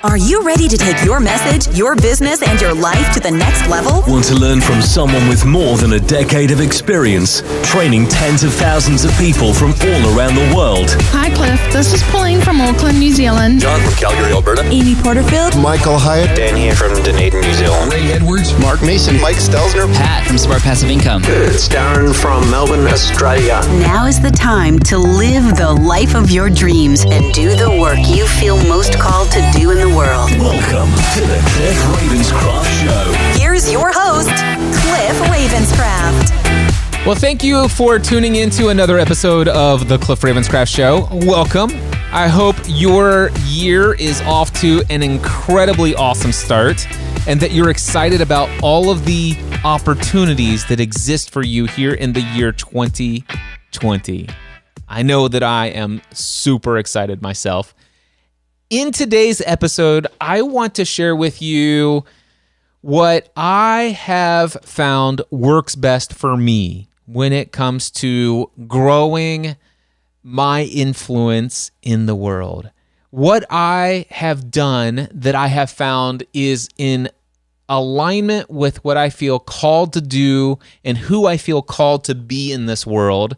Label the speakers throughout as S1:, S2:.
S1: Are you ready to take your message, your business, and your life to the next level?
S2: Want to learn from someone with more than a decade of experience, training tens of thousands of people from all around the world?
S3: Hi, Cliff. This is Pauline from Auckland, New Zealand.
S4: John from Calgary, Alberta.
S1: Amy Porterfield.
S5: Michael Hyatt.
S4: Dan here from Dunedin, New Zealand.
S6: Ray Edwards.
S5: Mark Mason. Mike Stelzner.
S7: Pat from Smart Passive Income.
S8: It's Darren from Melbourne, Australia.
S1: Now is the time to live the life of your dreams and do the work you feel most called to do in the world.
S2: Welcome to the Cliff Ravenscraft Show.
S1: Here's your host, Cliff Ravenscraft.
S9: Well, thank you for tuning in to another episode of the Cliff Ravenscraft Show. Welcome. I hope your year is off to an incredibly awesome start and that you're excited about all of the opportunities that exist for you here in the year 2020. I know that I am super excited myself. In today's episode, I want to share with you what I have found works best for me when it comes to growing my influence in the world. What I have done that I have found is in alignment with what I feel called to do and who I feel called to be in this world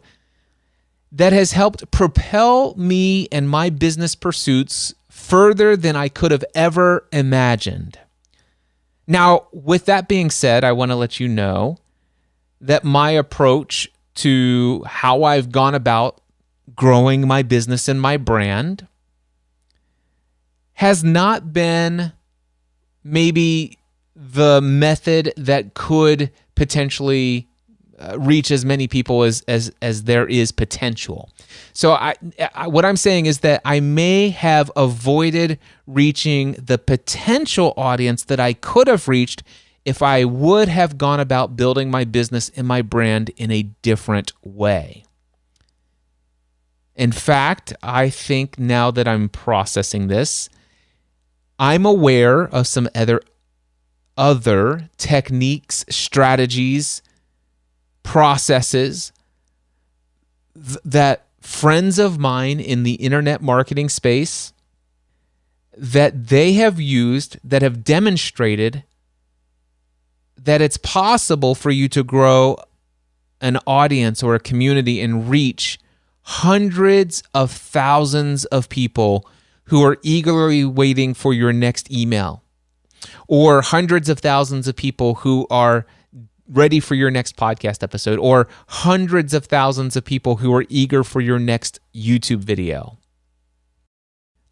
S9: that has helped propel me and my business pursuits further than I could have ever imagined. Now, with that being said, I want to let you know that my approach to how I've gone about growing my business and my brand has not been maybe the method that could potentially reach as many people as there is potential. So I what I'm saying is that I may have avoided reaching the potential audience that I could have reached if I would have gone about building my business and my brand in a different way. In fact, I think now that I'm processing this, I'm aware of some other techniques, strategies, processes that friends of mine in the internet marketing space that they have used, that have demonstrated that it's possible for you to grow an audience or a community and reach hundreds of thousands of people who are eagerly waiting for your next email, or hundreds of thousands of people who are ready for your next podcast episode, or hundreds of thousands of people who are eager for your next YouTube video.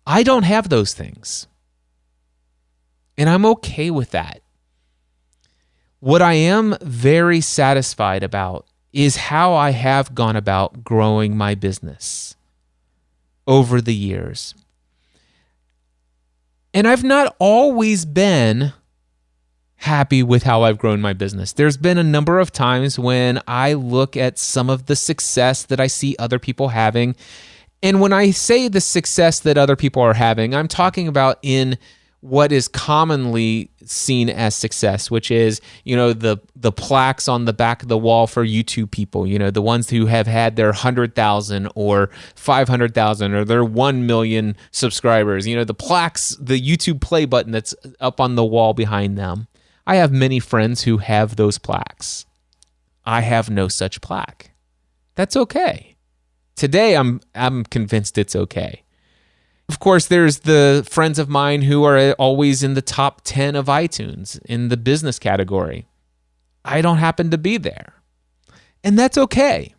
S9: I don't have those things, and I'm okay with that. What I am very satisfied about is how I have gone about growing my business over the years. And I've not always been happy with how I've grown my business. There's been a number of times when I look at some of the success that I see other people having. And when I say the success that other people are having, I'm talking about in what is commonly seen as success, which is, the plaques on the back of the wall for YouTube people, the ones who have had their 100,000 or 500,000 or their 1 million subscribers, the plaques, the YouTube play button that's up on the wall behind them. I have many friends who have those plaques. I have no such plaque. That's okay. Today, I'm convinced it's okay. Of course, there's the friends of mine who are always in the top 10 of iTunes in the business category. I don't happen to be there. And that's okay.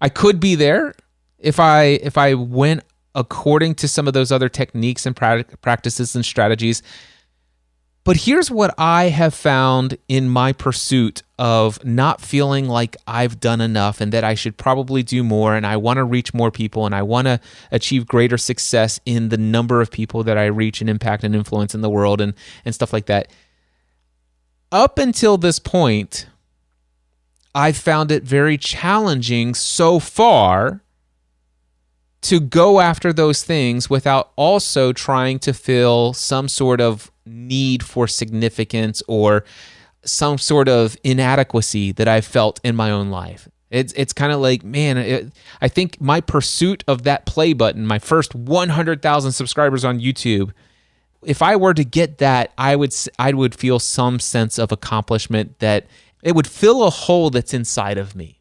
S9: I could be there if I went according to some of those other techniques and practices and strategies. But here's what I have found in my pursuit of not feeling like I've done enough and that I should probably do more, and I want to reach more people, and I want to achieve greater success in the number of people that I reach and impact and influence in the world and stuff like that. Up until this point, I've found it very challenging so far to go after those things without also trying to fill some sort of need for significance or some sort of inadequacy that I've felt in my own life. It's kind of like, man, I think my pursuit of that play button, my first 100,000 subscribers on YouTube, if I were to get that, I would feel some sense of accomplishment, that it would fill a hole that's inside of me.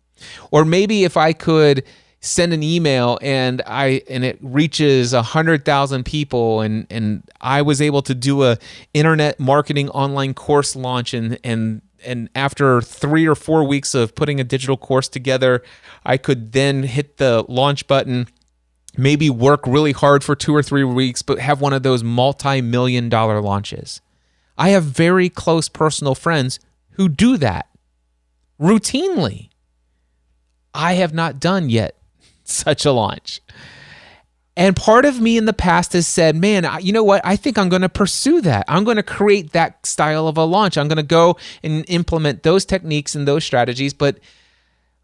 S9: Or maybe if I could send an email and it reaches 100,000 people, and I was able to do a internet marketing online course launch, and after 3 or 4 weeks of putting a digital course together, I could then hit the launch button, maybe work really hard for 2 or 3 weeks, but have one of those multi-million-dollar launches. I have very close personal friends who do that routinely. I have not done yet such a launch. And part of me in the past has said, man, you know what? I think I'm going to pursue that. I'm going to create that style of a launch. I'm going to go and implement those techniques and those strategies. But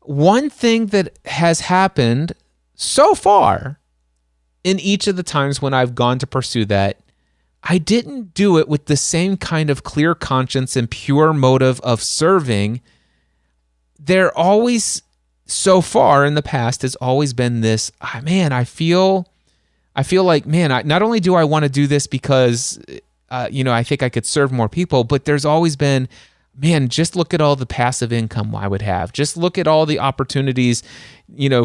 S9: one thing that has happened so far in each of the times when I've gone to pursue that, I didn't do it with the same kind of clear conscience and pure motive of serving. There always, so far in the past, has always been this, man, I feel like, man, not only do I want to do this because, I think I could serve more people, but there's always been, man, just look at all the passive income I would have. Just look at all the opportunities,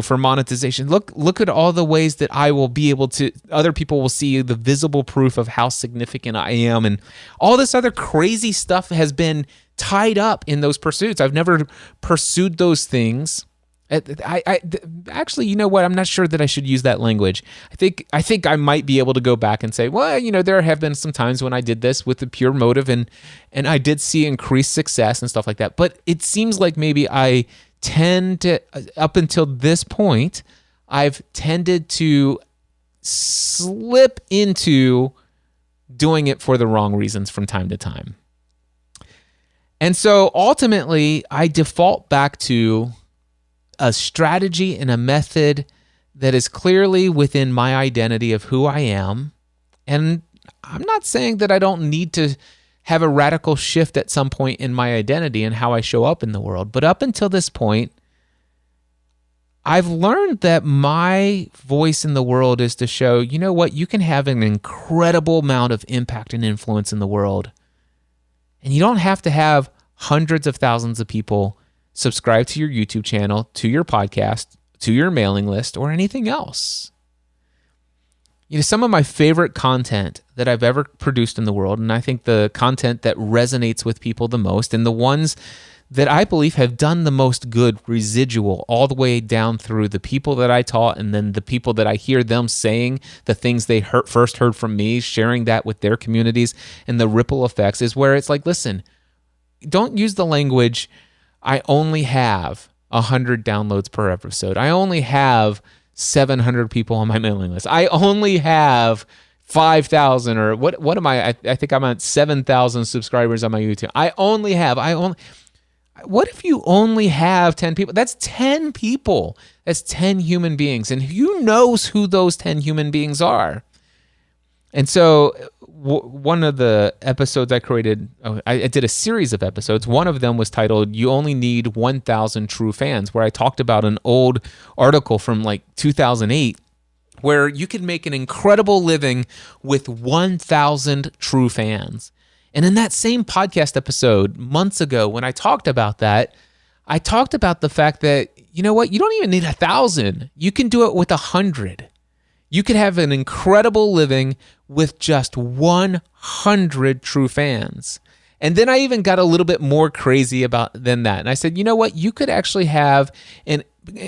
S9: for monetization. Look at all the ways that I will be able to, other people will see the visible proof of how significant I am. And all this other crazy stuff has been tied up in those pursuits. I've never pursued those things. I actually, you know what? I'm not sure that I should use that language. I think I might be able to go back and say, well, there have been some times when I did this with the pure motive, and I did see increased success and stuff like that. But it seems like maybe I tend to, up until this point, I've tended to slip into doing it for the wrong reasons from time to time. And so ultimately, I default back to a strategy and a method that is clearly within my identity of who I am. And I'm not saying that I don't need to have a radical shift at some point in my identity and how I show up in the world. But up until this point, I've learned that my voice in the world is to show, you know what, you can have an incredible amount of impact and influence in the world. And you don't have to have hundreds of thousands of people subscribe to your YouTube channel, to your podcast, to your mailing list, or anything else. Some of my favorite content that I've ever produced in the world, and I think the content that resonates with people the most, and the ones that I believe have done the most good residual all the way down through the people that I taught, and then the people that I hear them saying the things they first heard from me, sharing that with their communities, and the ripple effects, is where it's like, listen, don't use the language, I only have 100 downloads per episode. I only have 700 people on my mailing list. I only have 5,000 or what am I? I think I'm at 7,000 subscribers on my YouTube. What if you only have 10 people? That's 10 people. That's 10 human beings. And who knows who those 10 human beings are? And so one of the episodes I created, I did a series of episodes. One of them was titled, You Only Need 1,000 True Fans, where I talked about an old article from like 2008, where you could make an incredible living with 1,000 true fans. And in that same podcast episode months ago, when I talked about that, I talked about the fact that, you know what, you don't even need 1,000. You can do it with 100. You could have an incredible living with just 100 true fans. And then I even got a little bit more crazy than that. And I said, you know what? You could actually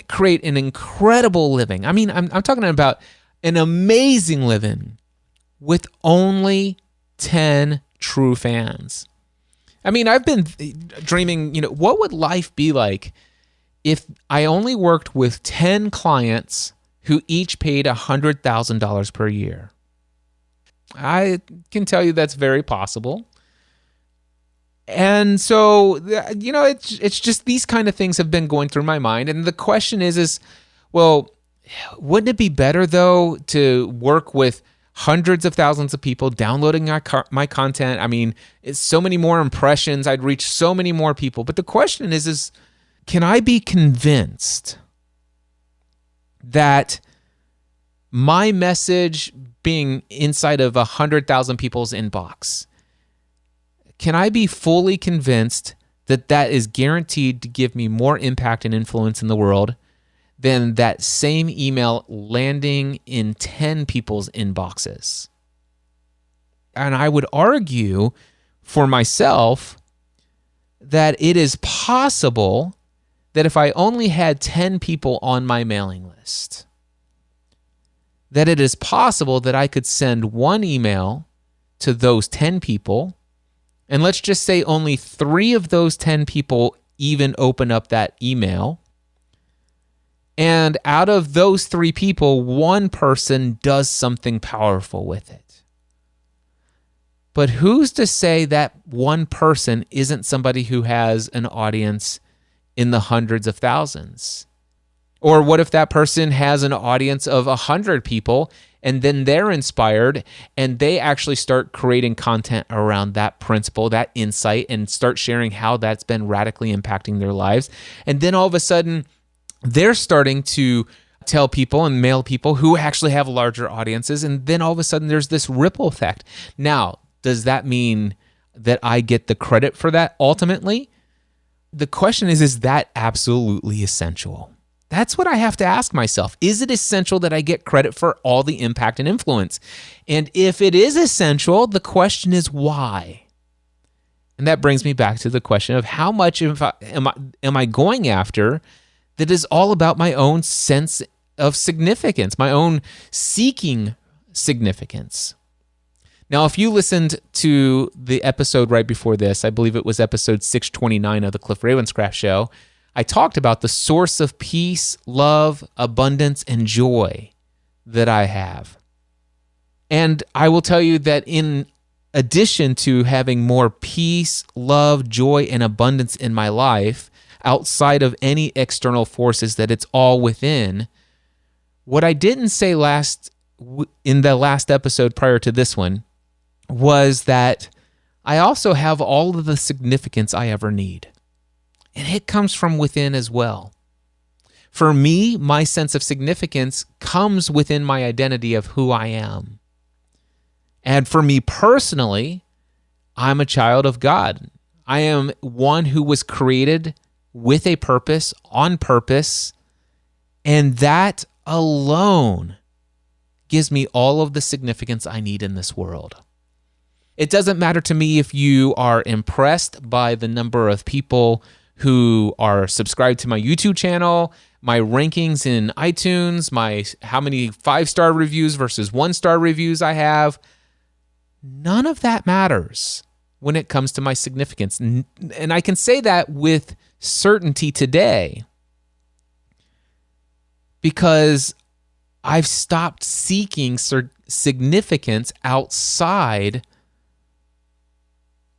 S9: create an incredible living. I mean, I'm talking about an amazing living with only 10 true fans. I mean, I've been dreaming, what would life be like if I only worked with 10 clients who each paid $100,000 per year? I can tell you that's very possible. And so, it's just these kind of things have been going through my mind. And the question is, well, wouldn't it be better, though, to work with hundreds of thousands of people downloading my content? I mean, it's so many more impressions. I'd reach so many more people. But the question is can I be convinced that my message being inside of 100,000 people's inbox, can I be fully convinced that that is guaranteed to give me more impact and influence in the world than that same email landing in 10 people's inboxes? And I would argue for myself that it is possible that if I only had 10 people on my mailing list, that it is possible that I could send one email to those 10 people, and let's just say only 3 of those 10 people even open up that email. And out of those 3 people, one person does something powerful with it. But who's to say that one person isn't somebody who has an audience in the hundreds of thousands? Or what if that person has an audience of 100 people and then they're inspired and they actually start creating content around that principle, that insight, and start sharing how that's been radically impacting their lives. And then all of a sudden, they're starting to tell people and mail people who actually have larger audiences. And then all of a sudden, there's this ripple effect. Now, does that mean that I get the credit for that ultimately? The question is that absolutely essential? That's what I have to ask myself. Is it essential that I get credit for all the impact and influence? And if it is essential, the question is why? And that brings me back to the question of how much am I going after that is all about my own sense of significance, my own seeking significance. Now, if you listened to the episode right before this, I believe it was episode 629 of the Cliff Ravenscraft Show, I talked about the source of peace, love, abundance, and joy that I have. And I will tell you that in addition to having more peace, love, joy, and abundance in my life, outside of any external forces, that it's all within, what I didn't say in the last episode prior to this one was that I also have all of the significance I ever need. And it comes from within as well. For me, my sense of significance comes within my identity of who I am. And for me personally, I'm a child of God. I am one who was created with a purpose, on purpose, and that alone gives me all of the significance I need in this world. It doesn't matter to me if you are impressed by the number of people who are subscribed to my YouTube channel, my rankings in iTunes, how many 5-star reviews versus 1-star reviews I have. None of that matters when it comes to my significance. And I can say that with certainty today because I've stopped seeking significance outside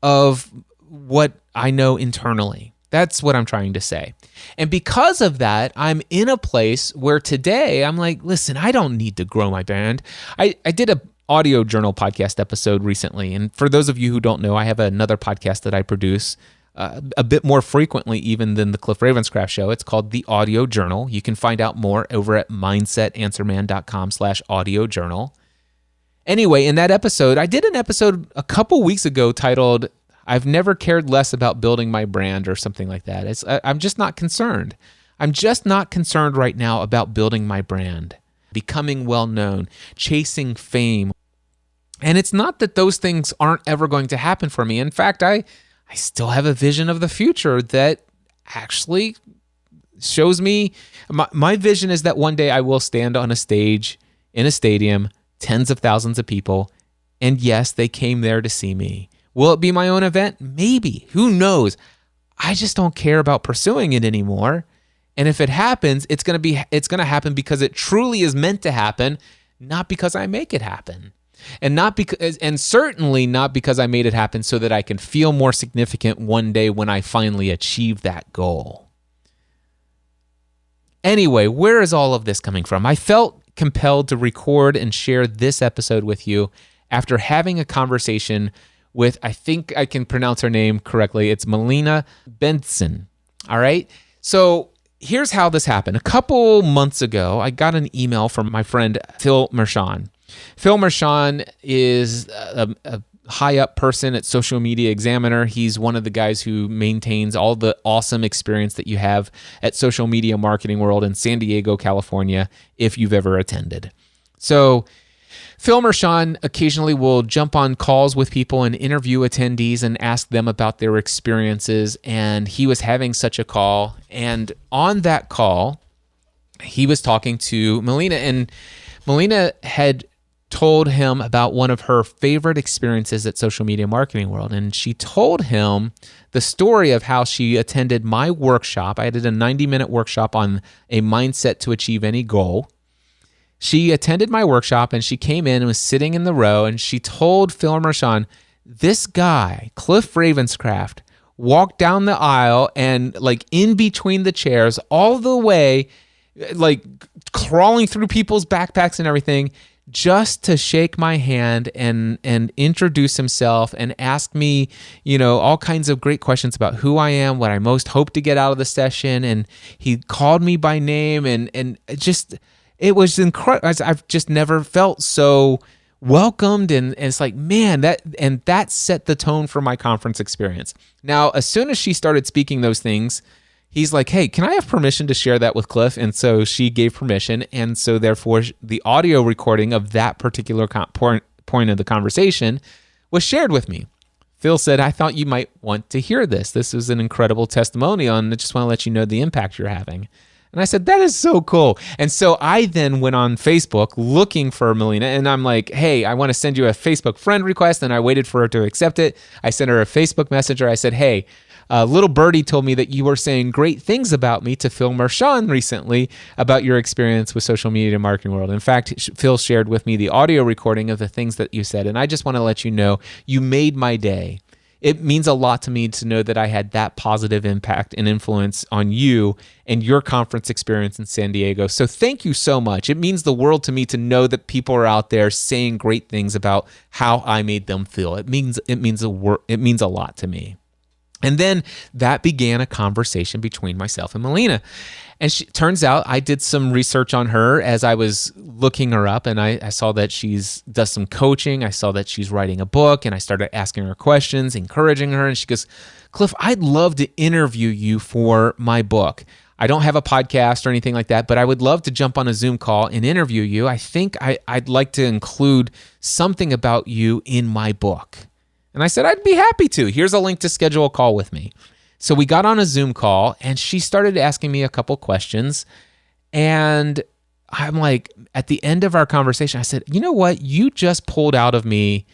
S9: of what I know internally. That's what I'm trying to say. And because of that, I'm in a place where today I'm like, listen, I don't need to grow my brand. I did a audio journal podcast episode recently. And for those of you who don't know, I have another podcast that I produce a bit more frequently even than the Cliff Ravenscraft Show. It's called The Audio Journal. You can find out more over at mindsetanswerman.com/audio journal. Anyway, in that episode, I did an episode a couple weeks ago titled, I've never cared less about building my brand or something like that. I'm just not concerned. I'm just not concerned right now about building my brand, becoming well-known, chasing fame. And it's not that those things aren't ever going to happen for me. In fact, I still have a vision of the future that actually shows me, my vision is that one day I will stand on a stage in a stadium, tens of thousands of people, and yes, they came there to see me. Will it be my own event? Maybe. Who knows? I just don't care about pursuing it anymore. And if it happens, it's going to happen because it truly is meant to happen, not because I make it happen. And certainly not because I made it happen so that I can feel more significant one day when I finally achieve that goal. Anyway, where is all of this coming from? I felt compelled to record and share this episode with you after having a conversation with, I think I can pronounce her name correctly. It's Melina Benson. All right. So here's how this happened. A couple months ago, I got an email from my friend Phil Mershon. Phil Mershon is a high up person at Social Media Examiner. He's one of the guys who maintains all the awesome experience that you have at Social Media Marketing World in San Diego, California, if you've ever attended. So Phil Mershon occasionally will jump on calls with people and interview attendees and ask them about their experiences. And he was having such a call. And on that call, he was talking to Melina, and Melina had told him about one of her favorite experiences at Social Media Marketing World. And she told him the story of how she attended my workshop. I did a 90-minute workshop on a mindset to achieve any goal. She attended my workshop and she came in and was sitting in the row, and she told Phil Mershon, this guy, Cliff Ravenscraft, walked down the aisle and like in between the chairs all the way, like crawling through people's backpacks and everything, just to shake my hand and introduce himself and ask me, all kinds of great questions about who I am, what I most hope to get out of the session. And he called me by name, and it was incredible. I've just never felt so welcomed. And it's like, man, that set the tone for my conference experience. Now, as soon as she started speaking those things, he's like, hey, can I have permission to share that with Cliff? And so she gave permission. And so therefore, the audio recording of that particular point of the conversation was shared with me. Phil said, I thought you might want to hear this. This is an incredible testimonial, and I just want to let you know the impact you're having. And I said, that is so cool. And so I then went on Facebook looking for Melina, and I'm like, hey, I want to send you a Facebook friend request. And I waited for her to accept it. I sent her a Facebook messenger. I said, hey, little birdie told me that you were saying great things about me to Phil Mershon recently about your experience with Social Media Marketing World. In fact, Phil shared with me the audio recording of the things that you said. And I just want to let you know, you made my day. It means a lot to me to know that I had that positive impact and influence on you and your conference experience in San Diego. So thank you so much. It means the world to me to know that people are out there saying great things about how I made them feel. It means a lot to me. And then that began a conversation between myself and Melina. And turns out I did some research on her as I was looking her up, and I saw that does some coaching. I saw that she's writing a book, and I started asking her questions, encouraging her. And she goes, Cliff, I'd love to interview you for my book. I don't have a podcast or anything like that, but I would love to jump on a Zoom call and interview you. I think I'd like to include something about you in my book. And I said, I'd be happy to. Here's a link to schedule a call with me. So we got on a Zoom call, and she started asking me a couple questions. And I'm like, at the end of our conversation, I said, you know what? You just pulled out of me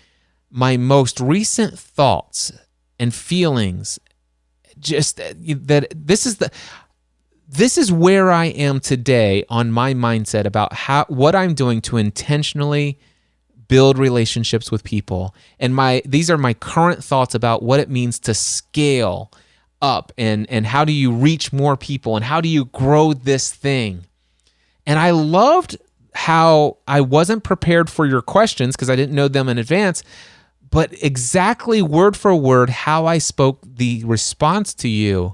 S9: my most recent thoughts and feelings. Just that this is where I am today on my mindset about what I'm doing to intentionally build relationships with people. And these are my current thoughts about what it means to scale up and how do you reach more people and how do you grow this thing. And I loved how I wasn't prepared for your questions because I didn't know them in advance, but exactly word for word how I spoke the response to you.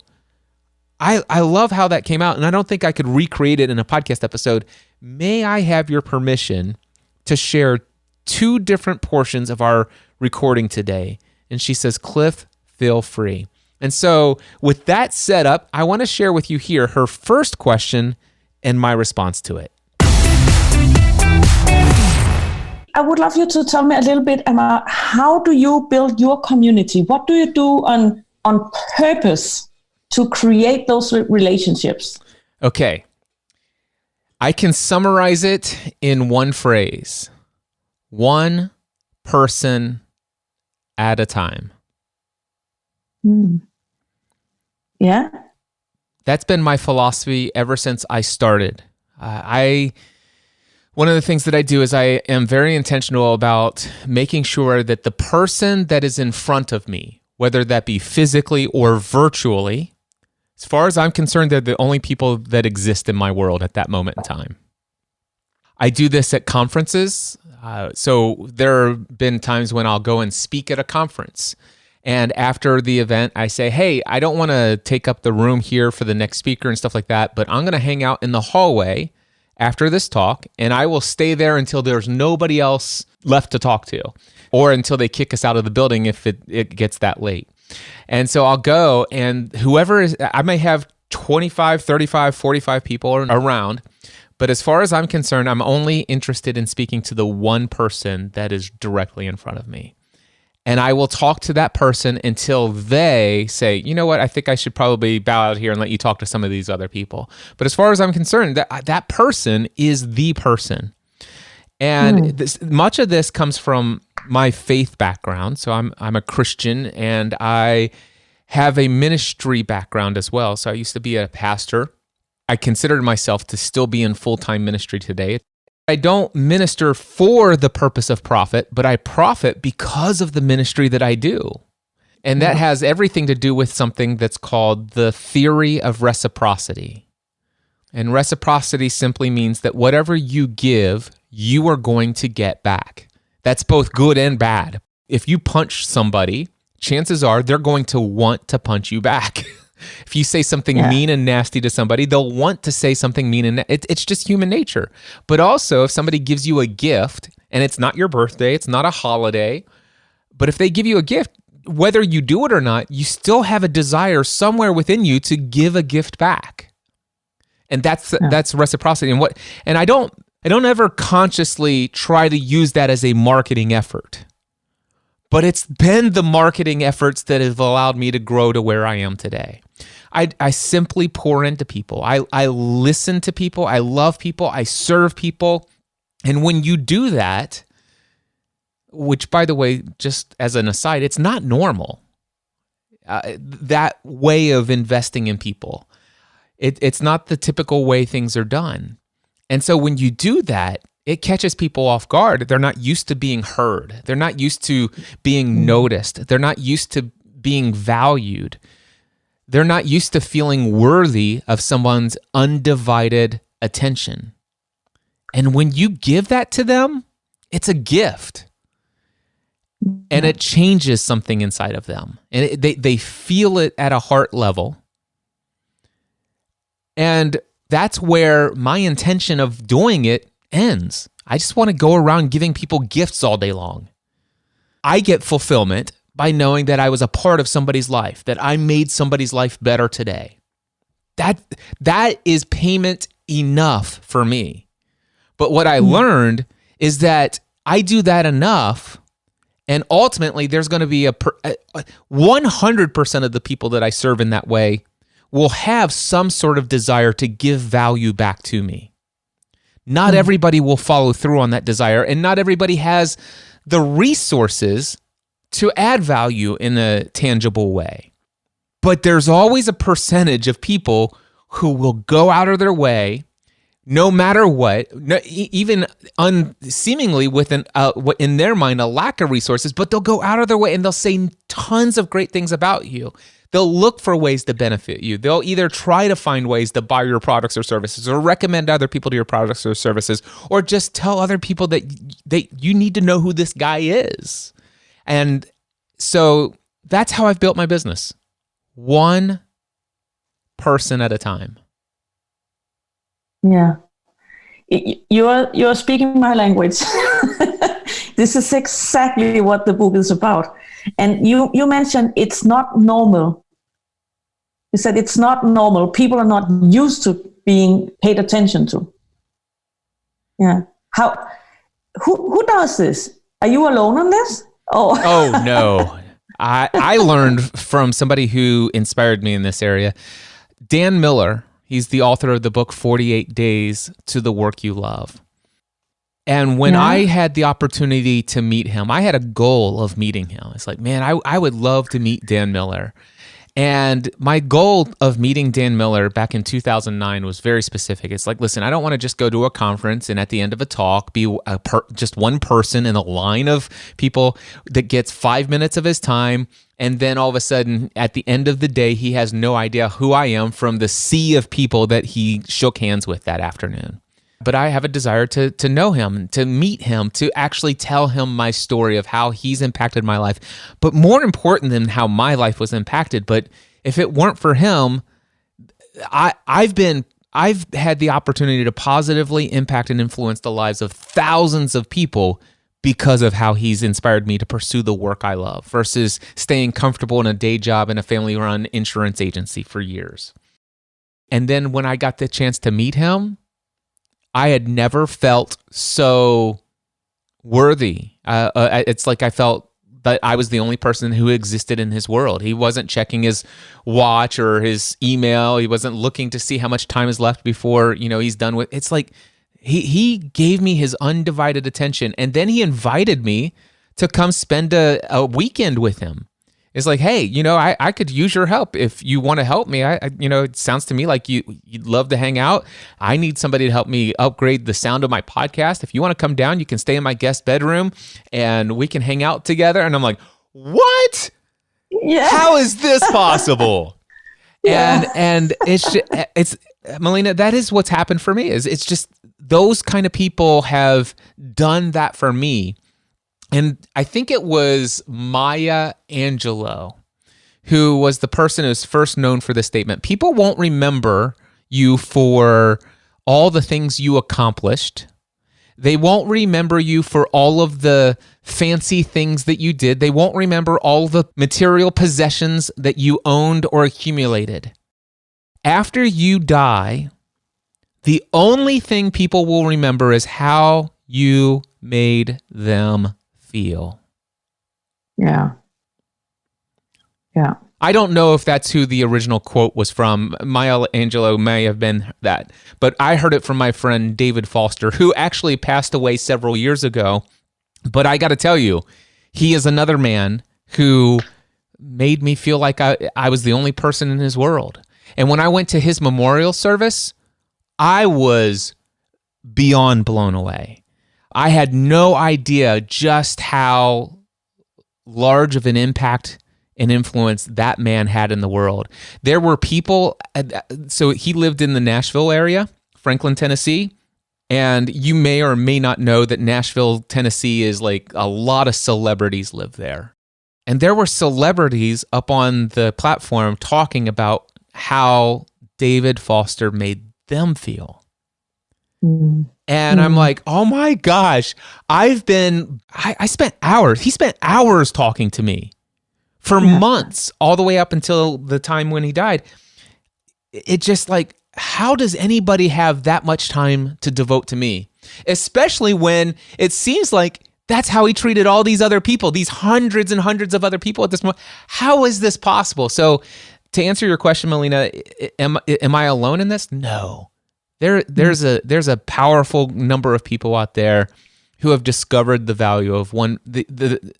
S9: I love how that came out, and I don't think I could recreate it in a podcast episode. May I have your permission to share 2 different portions of our recording today? And she says, Cliff, feel free. And so with that set up, I want to share with you here her first question and my response to it.
S6: I would love you to tell me a little bit about how do you build your community? What do you do on purpose to create those relationships?
S9: Okay. I can summarize it in one phrase. One person at a time.
S6: Yeah.
S9: That's been my philosophy ever since I started. One of the things that I do is I am very intentional about making sure that the person that is in front of me, whether that be physically or virtually, as far as I'm concerned, they're the only people that exist in my world at that moment in time. I do this at conferences. So there have been times when I'll go and speak at a conference. And after the event, I say, hey, I don't want to take up the room here for the next speaker and stuff like that, but I'm going to hang out in the hallway after this talk, and I will stay there until there's nobody else left to talk to, or until they kick us out of the building if it gets that late. And so I'll go, and I may have 25, 35, 45 people around, but as far as I'm concerned, I'm only interested in speaking to the one person that is directly in front of me. And I will talk to that person until they say, you know what, I think I should probably bow out here and let you talk to some of these other people. But as far as I'm concerned, that person is the person. And much of this comes from my faith background. So I'm a Christian, and I have a ministry background as well. So I used to be a pastor. I considered myself to still be in full-time ministry today. I don't minister for the purpose of profit, but I profit because of the ministry that I do. And that has everything to do with something that's called the theory of reciprocity. And reciprocity simply means that whatever you give, you are going to get back. That's both good and bad. If you punch somebody, chances are they're going to want to punch you back. If you say something mean and nasty to somebody, they'll want to say something mean and it's just human nature. But also, if somebody gives you a gift, and it's not your birthday, it's not a holiday, but if they give you a gift, whether you do it or not, you still have a desire somewhere within you to give a gift back. And that's reciprocity. And I don't ever consciously try to use that as a marketing effort. But it's been the marketing efforts that have allowed me to grow to where I am today. I simply pour into people. I listen to people. I love people. I serve people. And when you do that, which, by the way, just as an aside, it's not normal. That way of investing in people. It's not the typical way things are done. And so when you do that, it catches people off guard. They're not used to being heard. They're not used to being noticed. They're not used to being valued. They're not used to feeling worthy of someone's undivided attention. And when you give that to them, it's a gift. And it changes something inside of them. And they feel it at a heart level. And that's where my intention of doing it ends. I just want to go around giving people gifts all day long. I get fulfillment by knowing that I was a part of somebody's life, that I made somebody's life better today. That is payment enough for me. But what I learned is that I do that enough, and ultimately there's going to be 100% of the people that I serve in that way will have some sort of desire to give value back to me. Not everybody will follow through on that desire, and not everybody has the resources to add value in a tangible way. But there's always a percentage of people who will go out of their way, no matter what, even seemingly with in their mind a lack of resources, but they'll go out of their way and they'll say tons of great things about you. They'll look for ways to benefit you. They'll either try to find ways to buy your products or services, or recommend other people to your products or services, or just tell other people that you need to know who this guy is. And so that's how I've built my business. One person at a time.
S6: Yeah. You're speaking my language. This is exactly what the book is about. And you mentioned it's not normal. You said it's not normal. People are not used to being paid attention to. Yeah. Who does this? Are you alone on this?
S9: Oh no. I learned from somebody who inspired me in this area. Dan Miller, he's the author of the book 48 Days to the Work You Love. And when I had the opportunity to meet him, I had a goal of meeting him. It's like, man, I would love to meet Dan Miller. And my goal of meeting Dan Miller back in 2009 was very specific. It's like, listen, I don't want to just go to a conference and at the end of a talk be just one person in a line of people that gets 5 minutes of his time. And then all of a sudden, at the end of the day, he has no idea who I am from the sea of people that he shook hands with that afternoon. But I have a desire to know him, to meet him, to actually tell him my story of how he's impacted my life. But more important than how my life was impacted, but if it weren't for him, I've been I've had the opportunity to positively impact and influence the lives of thousands of people because of how he's inspired me to pursue the work I love versus staying comfortable in a day job in a family-run insurance agency for years. And then when I got the chance to meet him, I had never felt so worthy. It's like I felt that I was the only person who existed in his world. He wasn't checking his watch or his email. He wasn't looking to see how much time is left before, he's done with. It's like he gave me his undivided attention, and then he invited me to come spend a weekend with him. It's like, hey, I could use your help if you want to help me. It sounds to me like you'd love to hang out. I need somebody to help me upgrade the sound of my podcast. If you want to come down, you can stay in my guest bedroom and we can hang out together. And I'm like, what?
S6: Yeah.
S9: How is this possible?
S6: Yeah.
S9: And it's Melina, that is what's happened for me. It's just those kind of people have done that for me. And I think it was Maya Angelou who was the person who's first known for this statement. People won't remember you for all the things you accomplished. They won't remember you for all of the fancy things that you did. They won't remember all the material possessions that you owned or accumulated. After you die, the only thing people will remember is how you made them feel.
S6: Yeah.
S9: I don't know if that's who the original quote was from. Maya Angelou may have been that, but I heard it from my friend David Foster, who actually passed away several years ago. But I got to tell you, he is another man who made me feel like I was the only person in his world. And when I went to his memorial service, I was beyond blown away. I had no idea just how large of an impact and influence that man had in the world. There were people, so he lived in the Nashville area, Franklin, Tennessee, and you may or may not know that Nashville, Tennessee is like a lot of celebrities live there. And there were celebrities up on the platform talking about how David Foster made them feel. And I'm like, oh my gosh, I spent hours. He spent hours talking to me for months, all the way up until the time when he died. It just like, how does anybody have that much time to devote to me? Especially when it seems like that's how he treated all these other people, these hundreds and hundreds of other people at this moment. How is this possible? So to answer your question, Melina, am I alone in this? No. There's a powerful number of people out there who have discovered the value of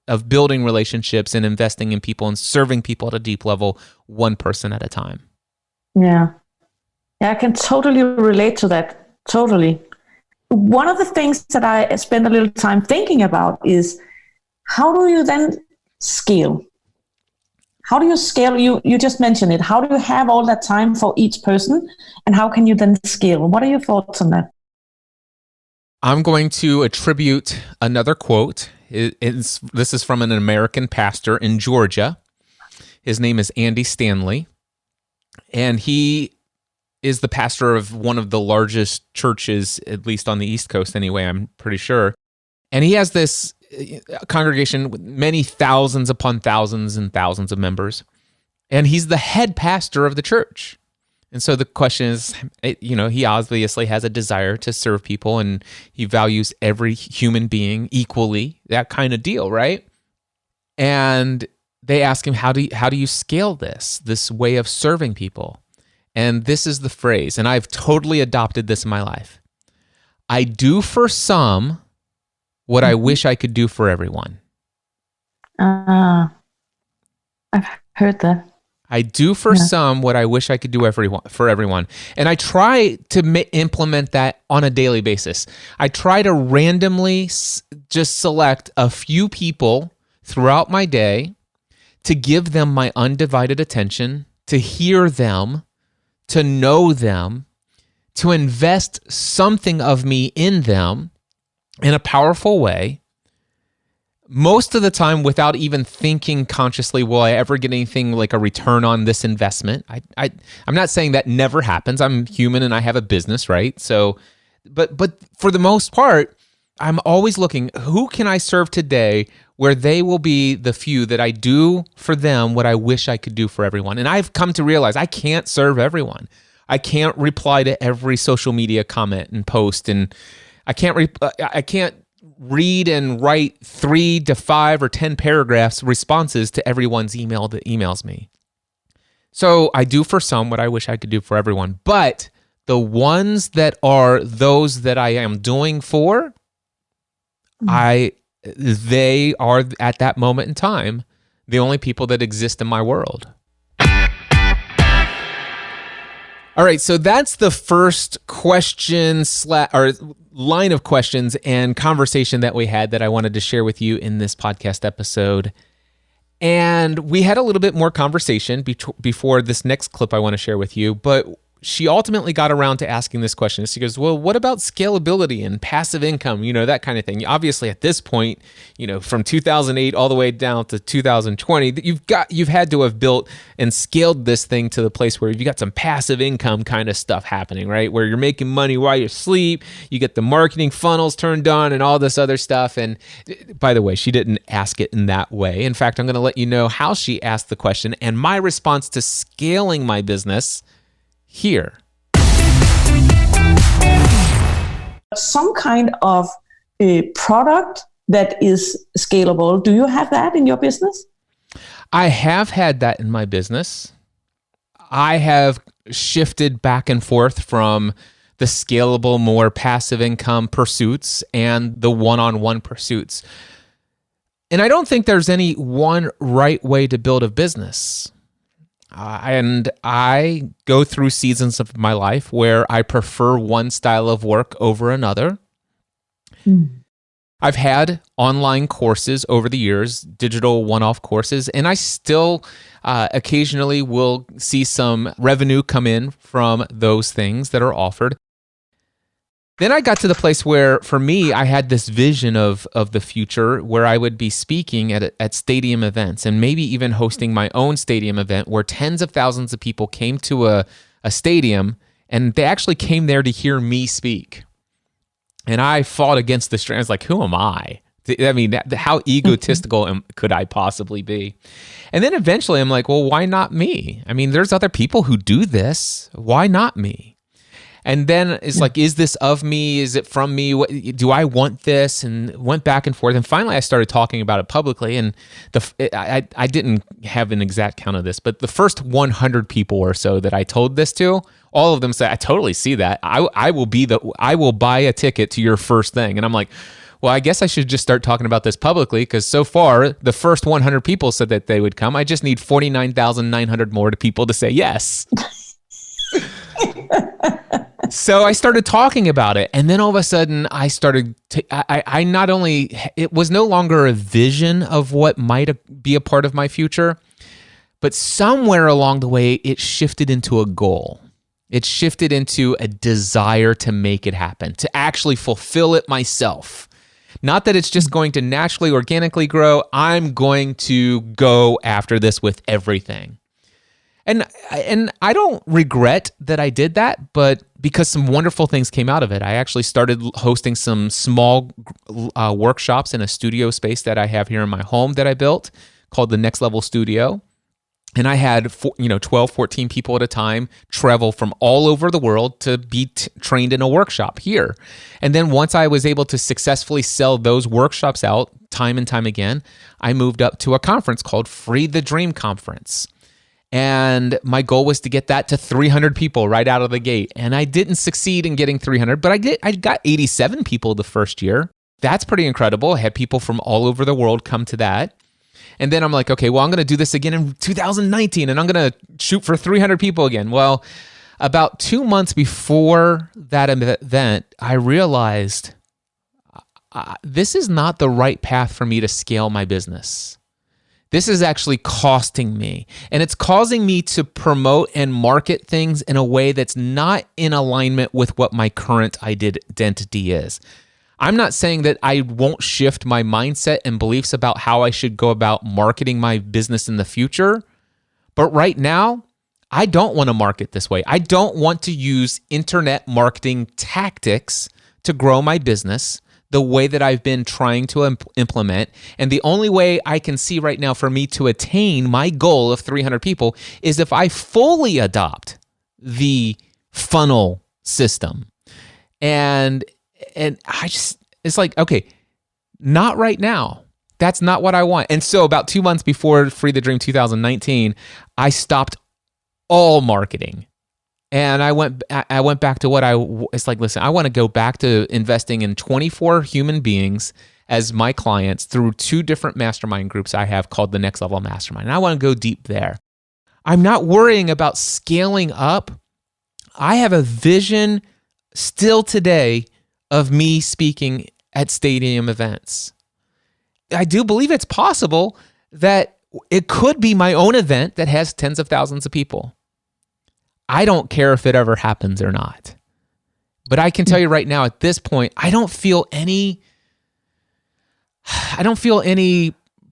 S9: of building relationships and investing in people and serving people at a deep level, one person at a time.
S6: Yeah, I can totally relate to that. Totally. One of the things that I spend a little time thinking about is how do you then scale? How do you scale? You just mentioned it. How do you have all that time for each person? And how can you then scale? What are your thoughts on that?
S9: I'm going to attribute another quote. This is from an American pastor in Georgia. His name is Andy Stanley. And he is the pastor of one of the largest churches, at least on the East Coast anyway, I'm pretty sure. And he has this congregation with many thousands upon thousands and thousands of members. And he's the head pastor of the church. And so the question is, he obviously has a desire to serve people and he values every human being equally, that kind of deal, right? And they ask him, how do you scale this way of serving people? And this is the phrase, and I've totally adopted this in my life. I do for some what I wish I could do for everyone.
S6: I've heard that.
S9: I do for some what I wish I could do for everyone. And I try to implement that on a daily basis. I try to randomly just select a few people throughout my day to give them my undivided attention, to hear them, to know them, to invest something of me in them in a powerful way. most of the time without even thinking consciously, will I ever get anything like a return on this investment? I'm not saying that never happens. I'm human and I have a business, right? So, but for the most part, I'm always looking, who can I serve today where they will be the few that I do for them what I wish I could do for everyone. And I've come to realize I can't serve everyone. I can't reply to every social media comment and post, and I can't read and write 3 to 5 or 10 paragraphs responses to everyone's email that emails me. So I do for some what I wish I could do for everyone. But the ones that are those that I am doing for, they are at that moment in time the only people that exist in my world. All right, so that's the first question or line of questions and conversation that we had that I wanted to share with you in this podcast episode. And we had a little bit more conversation before this next clip I want to share with you, but she ultimately got around to asking this question. She goes, well, what about scalability and passive income, that kind of thing? Obviously, at this point, from 2008 all the way down to 2020, you've had to have built and scaled this thing to the place where you've got some passive income kind of stuff happening, right? Where you're making money while you sleep, you get the marketing funnels turned on and all this other stuff. And by the way, she didn't ask it in that way. In fact, I'm going to let you know how she asked the question and my response to scaling my business here.
S6: Some kind of a product that is scalable. Do you have that in your business?
S9: I have had that in my business. I have shifted back and forth from the scalable, more passive income pursuits and the one-on-one pursuits. And I don't think there's any one right way to build a business. And I go through seasons of my life where I prefer one style of work over another. I've had online courses over the years, digital one-off courses, and I still occasionally will see some revenue come in from those things that are offered. Then I got to the place where, for me, I had this vision of the future where I would be speaking at stadium events and maybe even hosting my own stadium event where tens of thousands of people came to a stadium and they actually came there to hear me speak. And I fought against the strain. I was like, who am I? I mean, how egotistical could I possibly be? And then eventually I'm like, well, why not me? I mean, there's other people who do this. Why not me? And then it's like, is this of me? Is it from me? Do I want this? And went back and forth. And finally, I started talking about it publicly. And I didn't have an exact count of this, but the first 100 people or so that I told this to, all of them said, I totally see that. I will buy a ticket to your first thing. And I'm like, well, I guess I should just start talking about this publicly because so far, the first 100 people said that they would come. I just need 49,900 more people to say yes. So I started talking about it, and then all of a sudden I started I not only, it was no longer a vision of what might be a part of my future, but somewhere along the way it shifted into a goal. It shifted into a desire to make it happen, to actually fulfill it myself. Not that it's just going to naturally, organically grow. I'm going to go after this with everything. And I don't regret that I did that, but because some wonderful things came out of it. I actually started hosting some small workshops in a studio space that I have here in my home that I built called the Next Level Studio. And I had 12, 14 people at a time travel from all over the world to be trained in a workshop here. And then once I was able to successfully sell those workshops out time and time again, I moved up to a conference called Free the Dream Conference. And my goal was to get that to 300 people right out of the gate. And I didn't succeed in getting 300, but I got 87 people the first year. That's pretty incredible. I had people from all over the world come to that. And then I'm like, okay, well, I'm going to do this again in 2019, and I'm going to shoot for 300 people again. Well, about 2 months before that event, I realized this is not the right path for me to scale my business. This is actually costing me, and it's causing me to promote and market things in a way that's not in alignment with what my current identity is. I'm not saying that I won't shift my mindset and beliefs about how I should go about marketing my business in the future. But right now, I don't want to market this way. I don't want to use internet marketing tactics to grow my business the way that I've been trying to implement. And the only way I can see right now for me to attain my goal of 300 people is if I fully adopt the funnel system. And I just, it's like, okay, not right now. That's not what I want. And so about 2 months before Free the Dream 2019, I stopped all marketing. And I went back to it's like, listen, I want to go back to investing in 24 human beings as my clients through 2 different mastermind groups I have called the Next Level Mastermind. And I want to go deep there. I'm not worrying about scaling up. I have a vision still today of me speaking at stadium events. I do believe it's possible that it could be my own event that has tens of thousands of people. I don't care if it ever happens or not. But I can tell you right now at this point, I don't feel any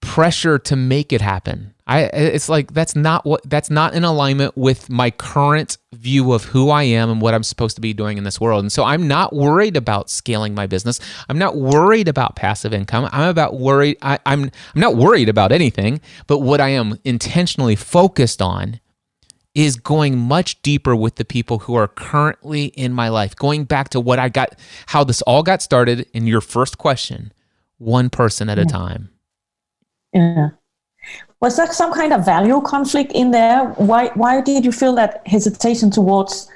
S9: pressure to make it happen. It's like that's not in alignment with my current view of who I am and what I'm supposed to be doing in this world. And so I'm not worried about scaling my business. I'm not worried about passive income. I'm not worried about anything, but what I am intentionally focused on is going much deeper with the people who are currently in my life. Going back to how this all got started in your first question, one person at a time.
S6: Yeah. Was there some kind of value conflict in there? Why did you feel that hesitation towards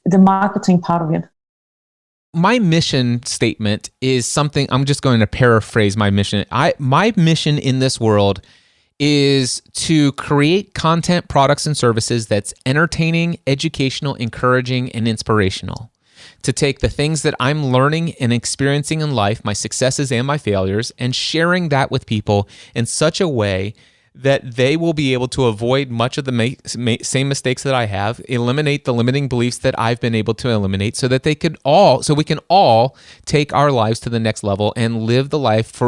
S6: the marketing part of it?
S9: My mission statement is something, I'm just going to paraphrase my mission. My mission in this world is to create content, products, and services that's entertaining, educational, encouraging, and inspirational. To take the things that I'm learning and experiencing in life, my successes and my failures, and sharing that with people in such a way that they will be able to avoid much of the same mistakes that I have, eliminate the limiting beliefs that I've been able to eliminate, so that we can all take our lives to the next level and live the life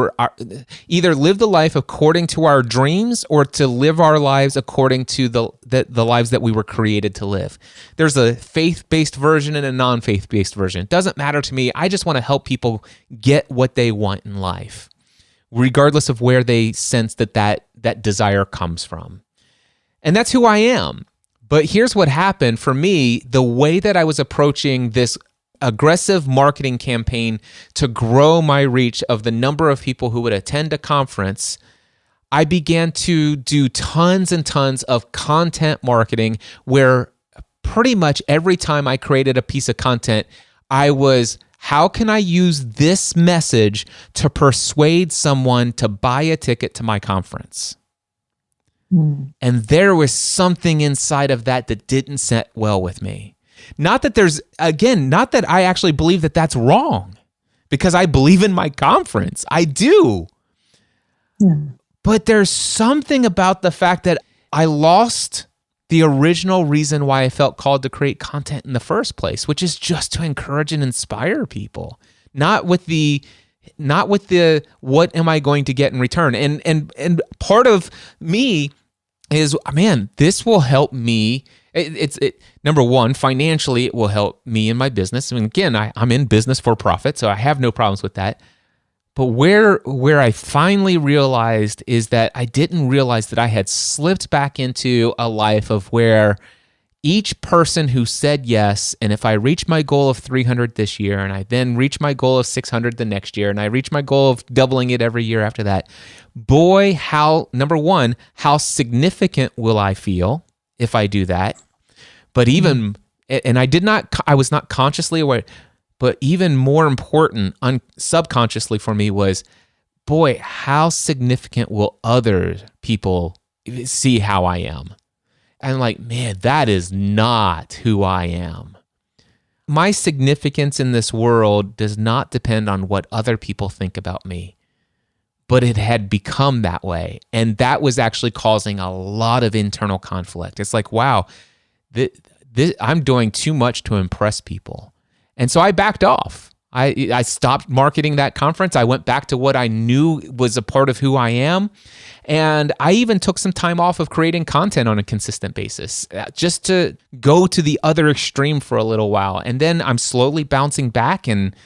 S9: either live the life according to our dreams or to live our lives according to the lives that we were created to live. There's a faith-based version and a non-faith-based version. It doesn't matter to me. I just want to help people get what they want in life, regardless of where they sense that desire comes from. And that's who I am. But here's what happened for me. The way that I was approaching this aggressive marketing campaign to grow my reach of the number of people who would attend a conference, I began to do tons and tons of content marketing where pretty much every time I created a piece of content, how can I use this message to persuade someone to buy a ticket to my conference? And there was something inside of that didn't set well with me. Not that I actually believe that that's wrong, because I believe in my conference. I do. Yeah. But there's something about the fact that I lost the original reason why I felt called to create content in the first place, which is just to encourage and inspire people, not with the what am I going to get in return. And part of me is, man, this will help me. Number one, financially, it will help me in my business. I mean, again, I'm in business for profit, so I have no problems with that. But where I finally realized is that I didn't realize that I had slipped back into a life of where each person who said yes, and if I reach my goal of 300 this year, and I then reach my goal of 600 the next year, and I reach my goal of doubling it every year after that, boy, number one, how significant will I feel if I do that? But even, and I was not consciously aware, but even more important, subconsciously for me was, boy, how significant will other people see how I am? And I'm like, man, that is not who I am. My significance in this world does not depend on what other people think about me, but it had become that way. And that was actually causing a lot of internal conflict. It's like, wow, I'm doing too much to impress people. And so I backed off. I stopped marketing that conference. I went back to what I knew was a part of who I am. And I even took some time off of creating content on a consistent basis, just to go to the other extreme for a little while. And then I'm slowly bouncing back, and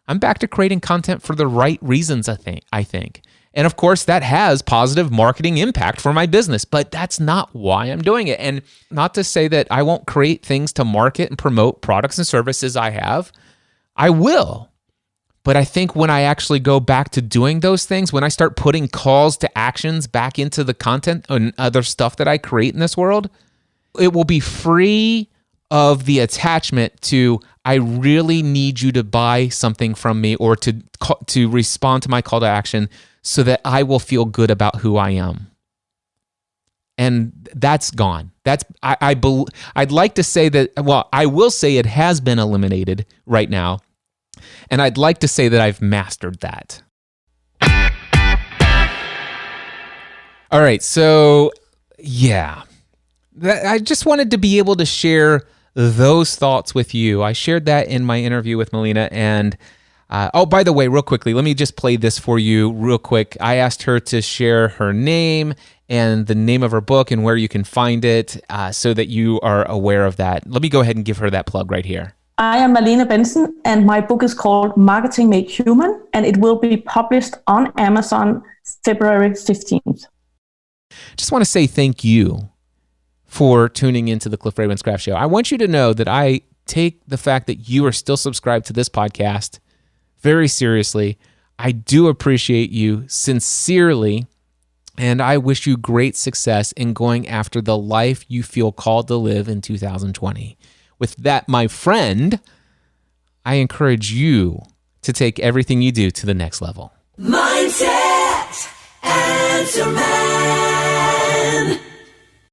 S9: I'm back to creating content for the right reasons, I think. And of course, that has positive marketing impact for my business, but that's not why I'm doing it. And not to say that I won't create things to market and promote products and services I have. I will. But I think when I actually go back to doing those things, when I start putting calls to actions back into the content and other stuff that I create in this world, it will be free of the attachment to, I really need you to buy something from me or to respond to my call to action so that I will feel good about who I am. And that's gone. I'd like to say that, well, I will say it has been eliminated right now. And I'd like to say that I've mastered that. All right, so yeah, I just wanted to be able to share those thoughts with you. I shared that in my interview with Melina. And oh, by the way, real quickly, let me just play this for you real quick. I asked her to share her name and the name of her book and where you can find it so that you are aware of that. Let me go ahead and give her that plug right here.
S6: I am Malene Benson, and my book is called Marketing Made Human, and it will be published on Amazon February 15th.
S9: Just want to say thank you for tuning into the Cliff Ravenscraft Show. I want you to know that I take the fact that you are still subscribed to this podcast very seriously. I do appreciate you sincerely, and I wish you great success in going after the life you feel called to live in 2020. With that, my friend, I encourage you to take everything you do to the next level.
S7: Mindset Answer Man.